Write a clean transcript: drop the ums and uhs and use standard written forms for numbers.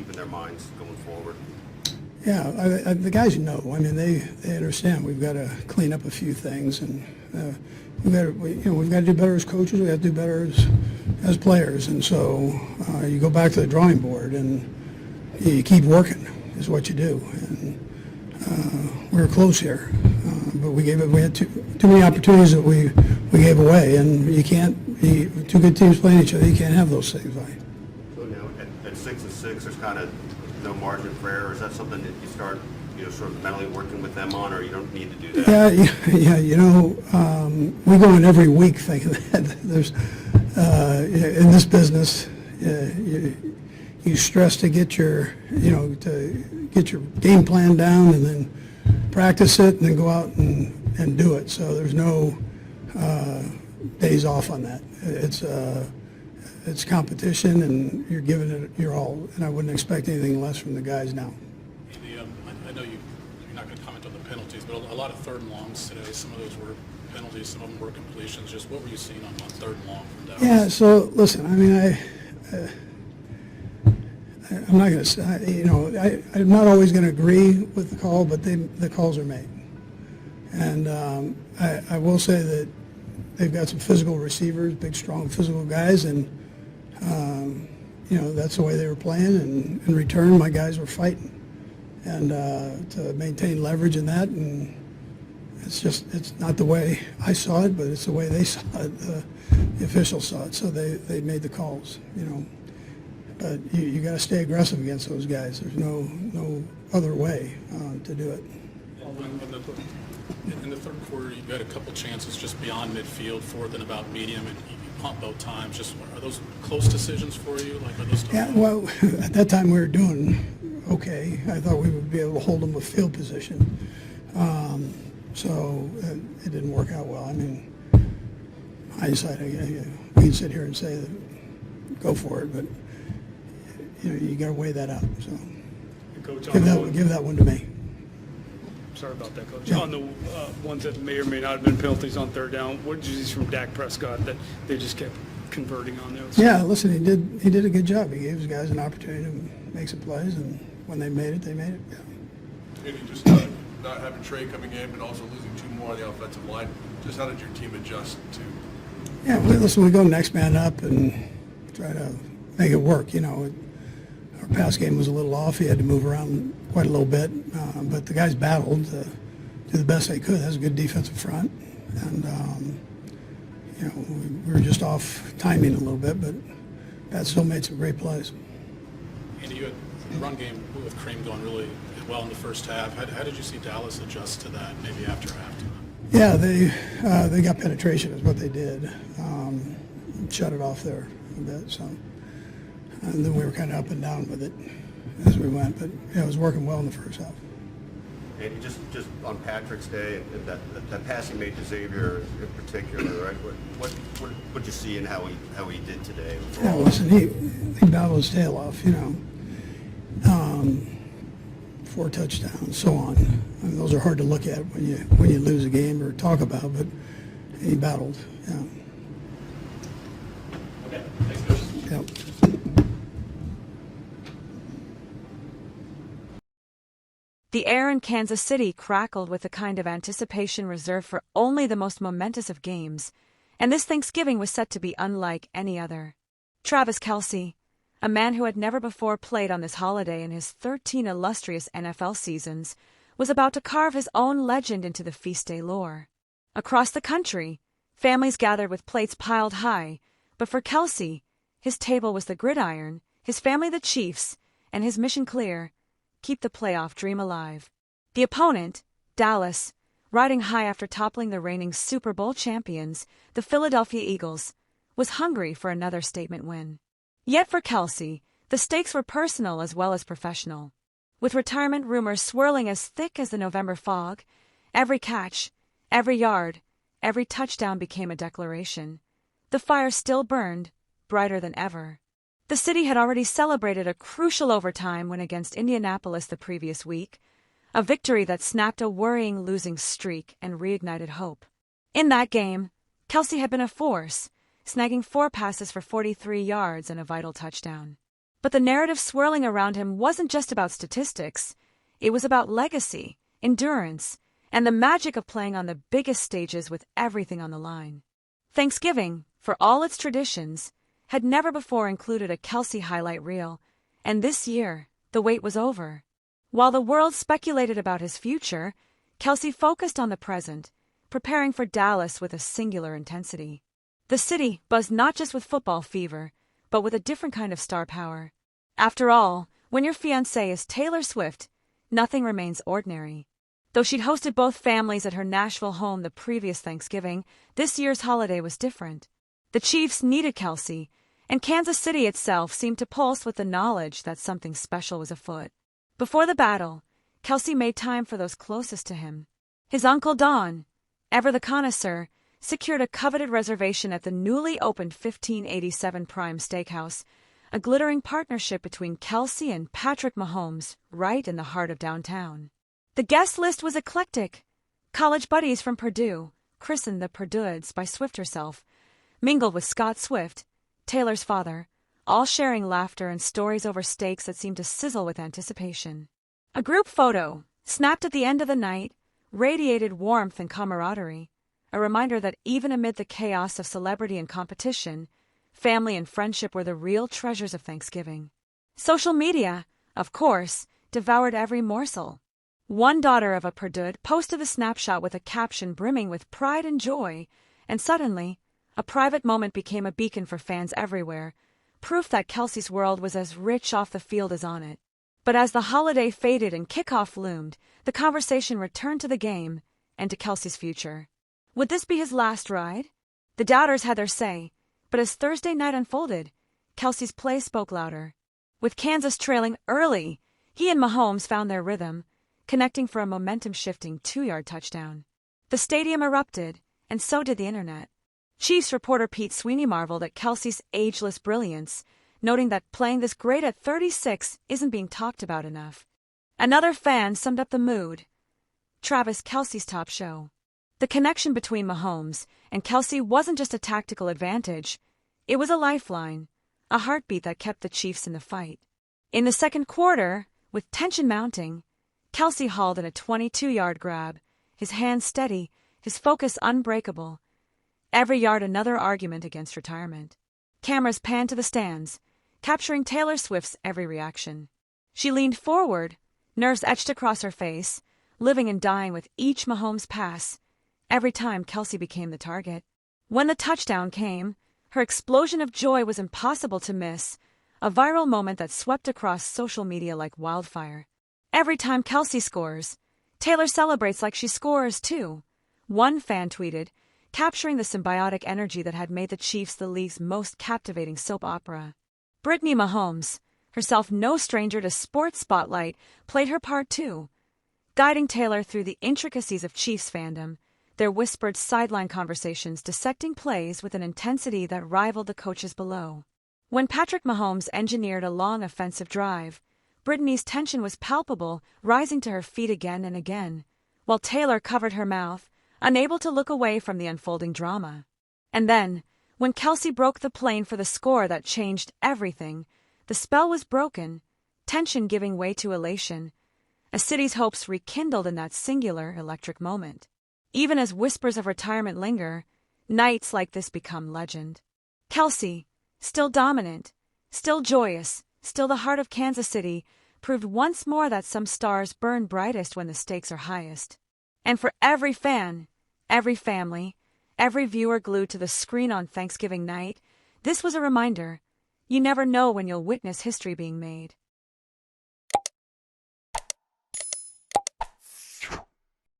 keeping their minds going forward? Yeah, the guys know. I mean, they understand. We've got to clean up a few things, and we've got to do better as coaches. We have to do better as players, and so you go back to the drawing board and you keep working is what you do. And we were close here, but we had too many opportunities that we gave away, and you can't. Two good teams playing each other, you can't have those things. Right? So now at 6-6, there's kind of no margin for error. Is that something that you start, sort of mentally working with them on, or you don't need to do that? Yeah. We go in every week thinking that there's in this business, you stress to get your game plan down, and then practice it, and then go out and do it. So there's no days off on that. It's competition, and you're giving it your all, and I wouldn't expect anything less from the guys now. I know you're not going to comment on the penalties, but a lot of third and longs today. Some of those were penalties, some of them were completions. Just what were you seeing on third and long from Dallas? Yeah, so listen, I mean, I'm not going to say, I'm not always going to agree with the call, but the calls are made. And I will say that they've got some physical receivers, big, strong, physical guys, and that's the way they were playing. And in return, my guys were fighting, and to maintain leverage in that. And it's not the way I saw it, but it's the way they saw it. The officials saw it, so they made the calls. But you got to stay aggressive against those guys. There's no other way to do it. In the third quarter, you got a couple chances just beyond midfield, fourth and about medium, and you pumped both times. Just are those close decisions for you? Like, are those? Yeah, well, at that time we were doing okay. I thought we would be able to hold them with field position, so it didn't work out well. I mean, hindsight, we can sit here and say that, go for it, but you got to weigh that out. So Coach, give that one to me. Sorry about that, Coach. Yeah. On the ones that may or may not have been penalties on third down, what did you see from Dak Prescott that they just kept converting on those? Yeah, listen, he did a good job. He gave his guys an opportunity to make some plays, and when they made it, they made it. Yeah. Maybe just not having Trey coming in, but also losing two more on the offensive line. Just how did your team adjust to? Yeah, we go next man up and try to make it work. Our pass game was a little off. He had to move around quite a little bit, but the guys battled to do the best they could. That was a good defensive front, and we were just off timing a little bit, but Pat still made some great plays. Andy, you had the run game with Cream going really well in the first half. How did you see Dallas adjust to that, maybe after halftime? Yeah, they got penetration is what they did. Shut it off there a bit, so. And then we were kind of up and down with it as we went, but it was working well in the first half. And just on Patrick's Day, and that pass he made to Xavier in particular, right? What you see in how he did today? Yeah, listen, he battled his tail off, 4 touchdowns, so on. I mean, those are hard to look at when you lose a game or talk about, but he battled. Yeah. Okay, thanks, Coach. Yep. The air in Kansas City crackled with a kind of anticipation reserved for only the most momentous of games, and this Thanksgiving was set to be unlike any other. Travis Kelce, a man who had never before played on this holiday in his 13 illustrious NFL seasons, was about to carve his own legend into the feast day lore. Across the country, families gathered with plates piled high, but for Kelce, his table was the gridiron, his family the Chiefs, and his mission clear: keep the playoff dream alive. The opponent, Dallas, riding high after toppling the reigning Super Bowl champions, the Philadelphia Eagles, was hungry for another statement win. Yet for Kelce, the stakes were personal as well as professional. With retirement rumors swirling as thick as the November fog, every catch, every yard, every touchdown became a declaration. The fire still burned, brighter than ever. The city had already celebrated a crucial overtime win against Indianapolis the previous week, a victory that snapped a worrying losing streak and reignited hope. In that game, Kelce had been a force, snagging 4 passes for 43 yards and a vital touchdown. But the narrative swirling around him wasn't just about statistics. It was about legacy, endurance, and the magic of playing on the biggest stages with everything on the line. Thanksgiving, for all its traditions, had never before included a Kelce highlight reel, and this year, the wait was over. While the world speculated about his future, Kelce focused on the present, preparing for Dallas with a singular intensity. The city buzzed not just with football fever, but with a different kind of star power. After all, when your fiancée is Taylor Swift, nothing remains ordinary. Though she'd hosted both families at her Nashville home the previous Thanksgiving, this year's holiday was different. The Chiefs needed Kelce, and Kansas City itself seemed to pulse with the knowledge that something special was afoot. Before the battle, Kelce made time for those closest to him. His uncle Don, ever the connoisseur, secured a coveted reservation at the newly opened 1587 Prime Steakhouse, a glittering partnership between Kelce and Patrick Mahomes, right in the heart of downtown. The guest list was eclectic. College buddies from Purdue, christened the Purduids by Swift herself, mingled with Scott Swift, Taylor's father, all sharing laughter and stories over steaks that seemed to sizzle with anticipation. A group photo, snapped at the end of the night, radiated warmth and camaraderie, a reminder that even amid the chaos of celebrity and competition, family and friendship were the real treasures of Thanksgiving. Social media, of course, devoured every morsel. One daughter of a Purdue posted the snapshot with a caption brimming with pride and joy, and suddenly, a private moment became a beacon for fans everywhere, proof that Kelce's world was as rich off the field as on it. But as the holiday faded and kickoff loomed, the conversation returned to the game and to Kelce's future. Would this be his last ride? The doubters had their say, but as Thursday night unfolded, Kelce's play spoke louder. With Kansas trailing early, he and Mahomes found their rhythm, connecting for a momentum-shifting 2-yard touchdown. The stadium erupted, and so did the internet. Chiefs reporter Pete Sweeney marveled at Kelce's ageless brilliance, noting that playing this great at 36 isn't being talked about enough. Another fan summed up the mood. Travis Kelce's top show. The connection between Mahomes and Kelce wasn't just a tactical advantage, it was a lifeline, a heartbeat that kept the Chiefs in the fight. In the second quarter, with tension mounting, Kelce hauled in a 22-yard grab, his hands steady, his focus unbreakable. Every yard another argument against retirement. Cameras panned to the stands, capturing Taylor Swift's every reaction. She leaned forward, nerves etched across her face, living and dying with each Mahomes pass, every time Kelce became the target. When the touchdown came, her explosion of joy was impossible to miss, a viral moment that swept across social media like wildfire. Every time Kelce scores, Taylor celebrates like she scores too. One fan tweeted, capturing the symbiotic energy that had made the Chiefs the league's most captivating soap opera. Brittany Mahomes, herself no stranger to sports spotlight, played her part too, guiding Taylor through the intricacies of Chiefs fandom, their whispered sideline conversations dissecting plays with an intensity that rivaled the coaches below. When Patrick Mahomes engineered a long offensive drive, Brittany's tension was palpable, rising to her feet again and again, while Taylor covered her mouth, unable to look away from the unfolding drama. And then, when Kelce broke the plane for the score that changed everything, the spell was broken, tension giving way to elation, a city's hopes rekindled in that singular electric moment. Even as whispers of retirement linger, nights like this become legend. Kelce, still dominant, still joyous, still the heart of Kansas City, proved once more that some stars burn brightest when the stakes are highest. And for every fan, every family, every viewer glued to the screen on Thanksgiving night, this was a reminder: you never know when you'll witness history being made.